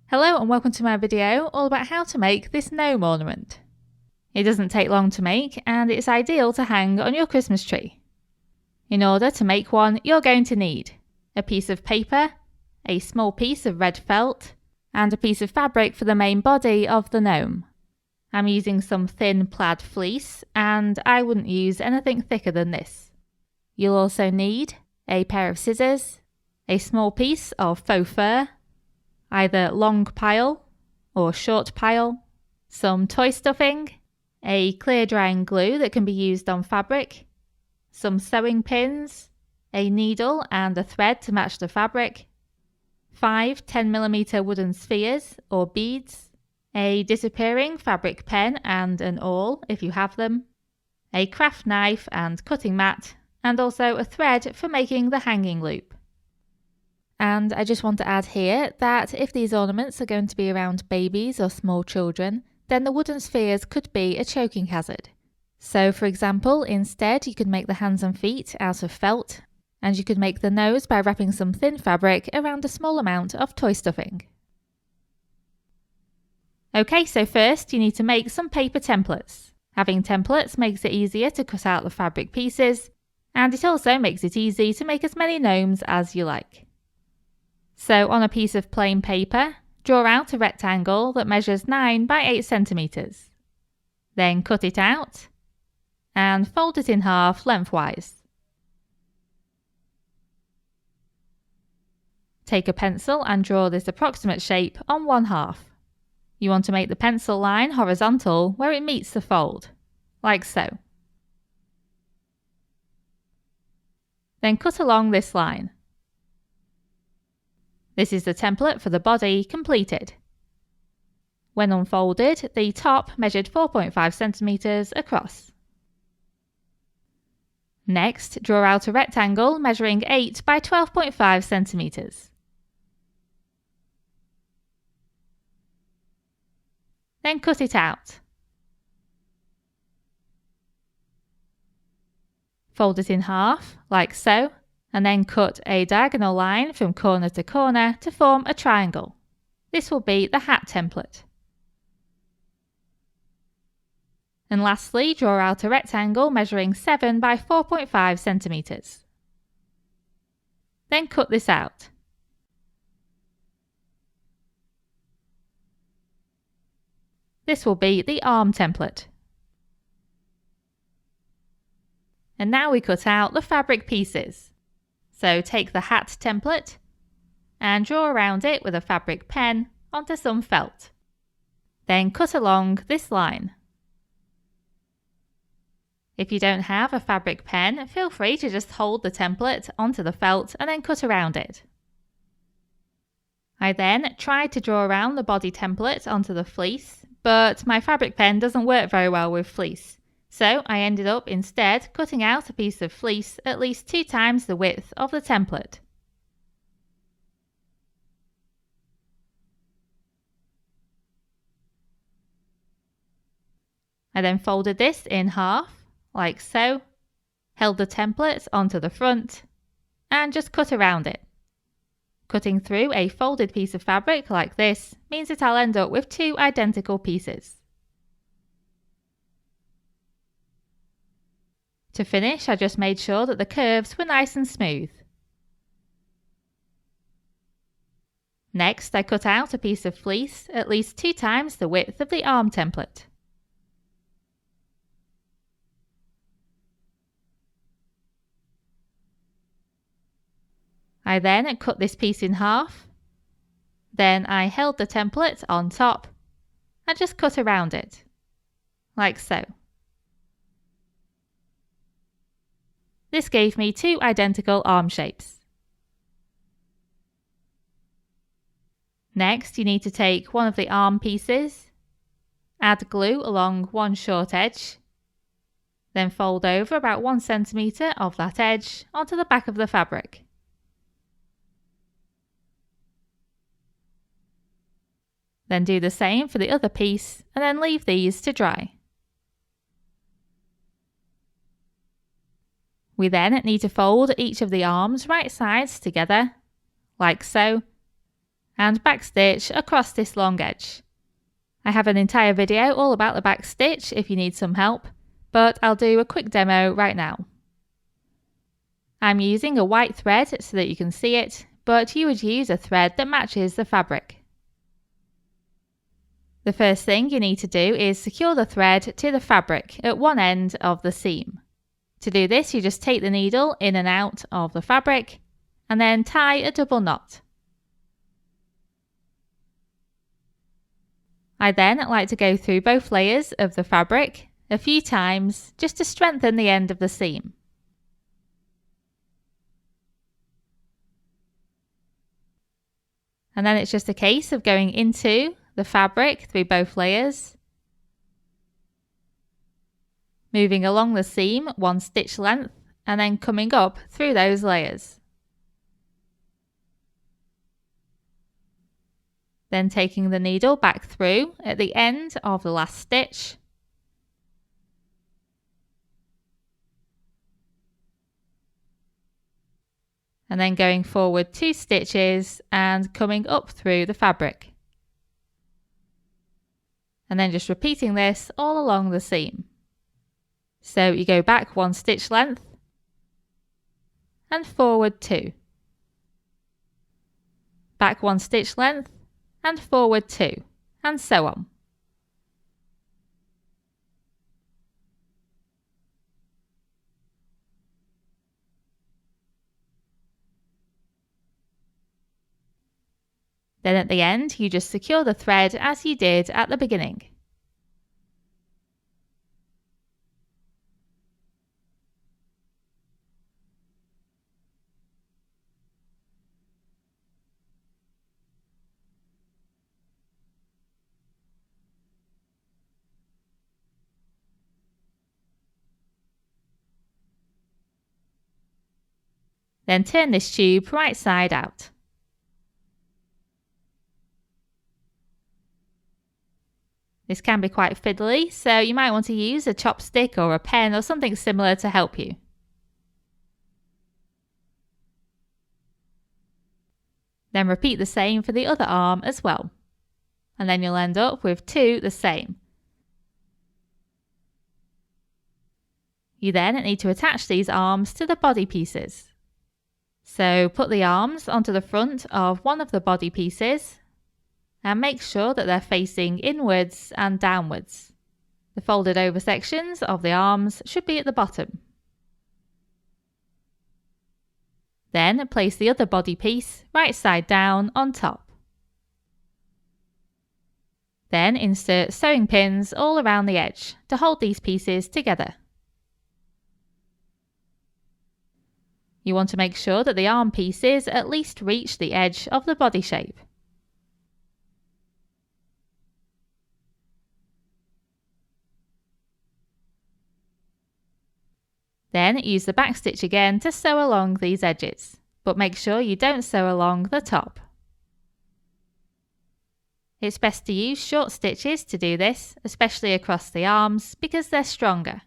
Hello and welcome to my video all about how to make this gnome ornament. It doesn't take long to make and it's ideal to hang on your Christmas tree. In order to make one, you're going to need a piece of paper, a small piece of red felt, and a piece of fabric for the main body of the gnome. I'm using some thin plaid fleece and I wouldn't use anything thicker than this. You'll also need a pair of scissors, a small piece of faux fur, either long pile or short pile, some toy stuffing, a clear drying glue that can be used on fabric, some sewing pins, a needle and a thread to match the fabric, 5 10mm wooden spheres or beads, a disappearing fabric pen and an awl if you have them, a craft knife and cutting mat, and also a thread for making the hanging loop. And I just want to add here that if these ornaments are going to be around babies or small children, then the wooden spheres could be a choking hazard. So for example, instead you could make the hands and feet out of felt, and you could make the nose by wrapping some thin fabric around a small amount of toy stuffing. Okay, so first you need to make some paper templates. Having templates makes it easier to cut out the fabric pieces, and it also makes it easy to make as many gnomes as you like. So on a piece of plain paper, draw out a rectangle that measures 9 by 8 centimeters. Then cut it out and fold it in half lengthwise. Take a pencil and draw this approximate shape on one half. You want to make the pencil line horizontal where it meets the fold, like so. Then cut along this line. This is the template for the body completed. When unfolded, the top measured 4.5 centimeters across. Next, draw out a rectangle measuring 8 by 12.5 centimeters. Then cut it out. Fold it in half, like so, and then cut a diagonal line from corner to corner to form a triangle. This will be the hat template. And lastly, draw out a rectangle measuring 7 by 4.5 centimeters. Then cut this out. This will be the arm template. And now we cut out the fabric pieces. So take the hat template and draw around it with a fabric pen onto some felt. Then cut along this line. If you don't have a fabric pen, feel free to just hold the template onto the felt and then cut around it. I then tried to draw around the body template onto the fleece, but my fabric pen doesn't work very well with fleece. So I ended up instead cutting out a piece of fleece at least 2 times the width of the template. I then folded this in half, like so, held the template onto the front, and just cut around it. Cutting through a folded piece of fabric like this means that I'll end up with 2 identical pieces. To finish, I just made sure that the curves were nice and smooth. Next, I cut out a piece of fleece at least 2 times the width of the arm template. I then cut this piece in half. Then I held the template on top and just cut around it, like so. This gave me 2 identical arm shapes. Next, you need to take one of the arm pieces, add glue along one short edge, then fold over about 1 centimeter of that edge onto the back of the fabric. Then do the same for the other piece and then leave these to dry. We then need to fold each of the arms right sides together, like so, and backstitch across this long edge. I have an entire video all about the backstitch if you need some help, but I'll do a quick demo right now. I'm using a white thread so that you can see it, but you would use a thread that matches the fabric. The first thing you need to do is secure the thread to the fabric at one end of the seam. To do this, you just take the needle in and out of the fabric and then tie a double knot. I then like to go through both layers of the fabric a few times just to strengthen the end of the seam. And then it's just a case of going into the fabric through both layers, moving along the seam 1 stitch length and then coming up through those layers. Then taking the needle back through at the end of the last stitch. And then going forward 2 stitches and coming up through the fabric. And then just repeating this all along the seam. So you go back 1 stitch length and forward 2. Back 1 stitch length and forward 2, and so on. Then at the end, you just secure the thread as you did at the beginning. Then turn this tube right side out. This can be quite fiddly, so you might want to use a chopstick or a pen or something similar to help you. Then repeat the same for the other arm as well. And then you'll end up with 2 the same. You then need to attach these arms to the body pieces. So put the arms onto the front of one of the body pieces and make sure that they're facing inwards and downwards. The folded over sections of the arms should be at the bottom. Then place the other body piece right side down on top. Then insert sewing pins all around the edge to hold these pieces together. You want to make sure that the arm pieces at least reach the edge of the body shape. Then use the back stitch again to sew along these edges, but make sure you don't sew along the top. It's best to use short stitches to do this, especially across the arms, because they're stronger.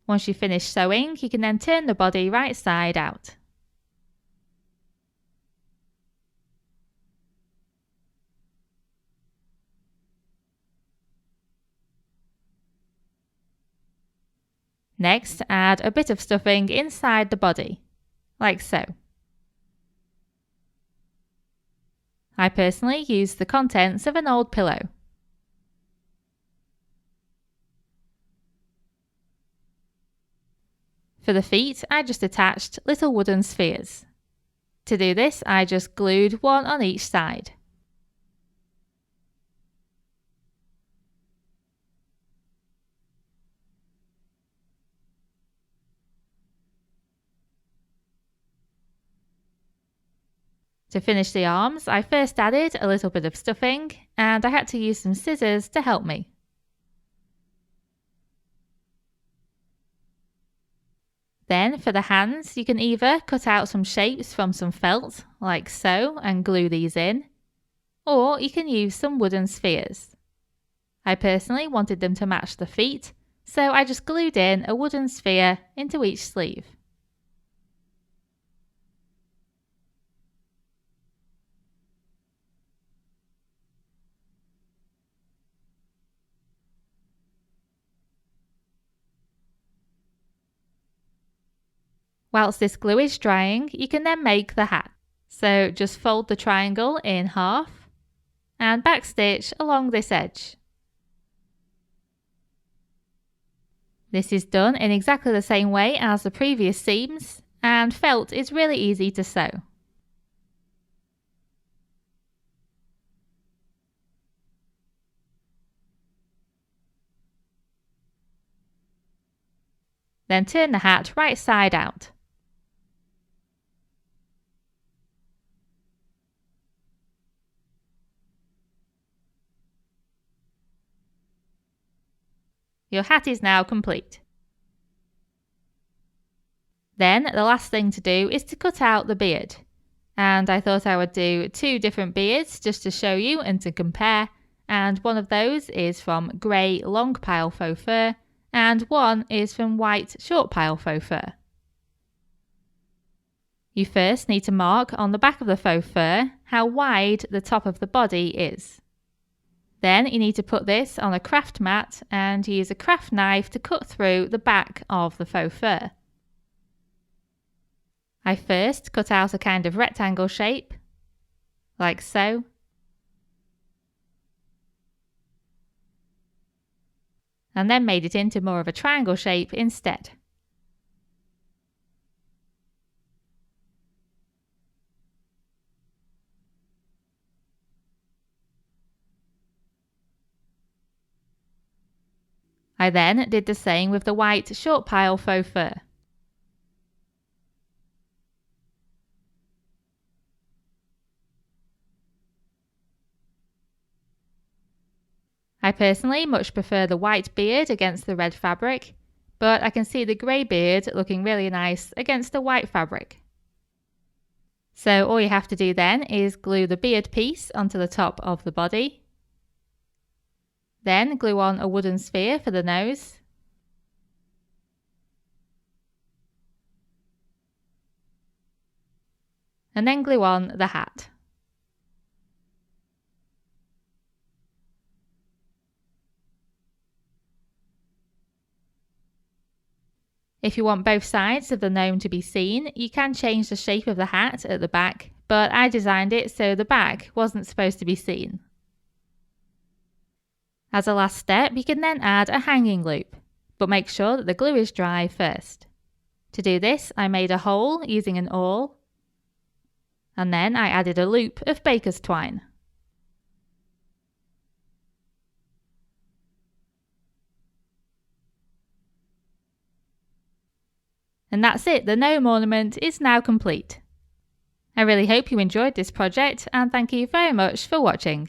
Once you've finished sewing, you can then turn the body right side out. Next, add a bit of stuffing inside the body, like so. I personally use the contents of an old pillow. For the feet, I just attached little wooden spheres. To do this, I just glued one on each side. To finish the arms, I first added a little bit of stuffing, and I had to use some scissors to help me. Then for the hands, you can either cut out some shapes from some felt, like so, and glue these in, or you can use some wooden spheres. I personally wanted them to match the feet, so I just glued in a wooden sphere into each sleeve. Whilst this glue is drying, you can then make the hat. So just fold the triangle in half and backstitch along this edge. This is done in exactly the same way as the previous seams, and felt is really easy to sew. Then turn the hat right side out. Your hat is now complete. Then the last thing to do is to cut out the beard. And I thought I would do 2 different beards just to show you and to compare. And one of those is from grey long pile faux fur, and one is from white short pile faux fur. You first need to mark on the back of the faux fur how wide the top of the body is. Then you need to put this on a craft mat and use a craft knife to cut through the back of the faux fur. I first cut out a kind of rectangle shape, like so. And then made it into more of a triangle shape instead. I then did the same with the white short pile faux fur. I personally much prefer the white beard against the red fabric, but I can see the grey beard looking really nice against the white fabric. So all you have to do then is glue the beard piece onto the top of the body. Then glue on a wooden sphere for the nose. And then glue on the hat. If you want both sides of the gnome to be seen, you can change the shape of the hat at the back, but I designed it so the back wasn't supposed to be seen. As a last step, you can then add a hanging loop, but make sure that the glue is dry first. To do this, I made a hole using an awl, and then I added a loop of baker's twine. And that's it, the gnome ornament is now complete. I really hope you enjoyed this project and thank you very much for watching.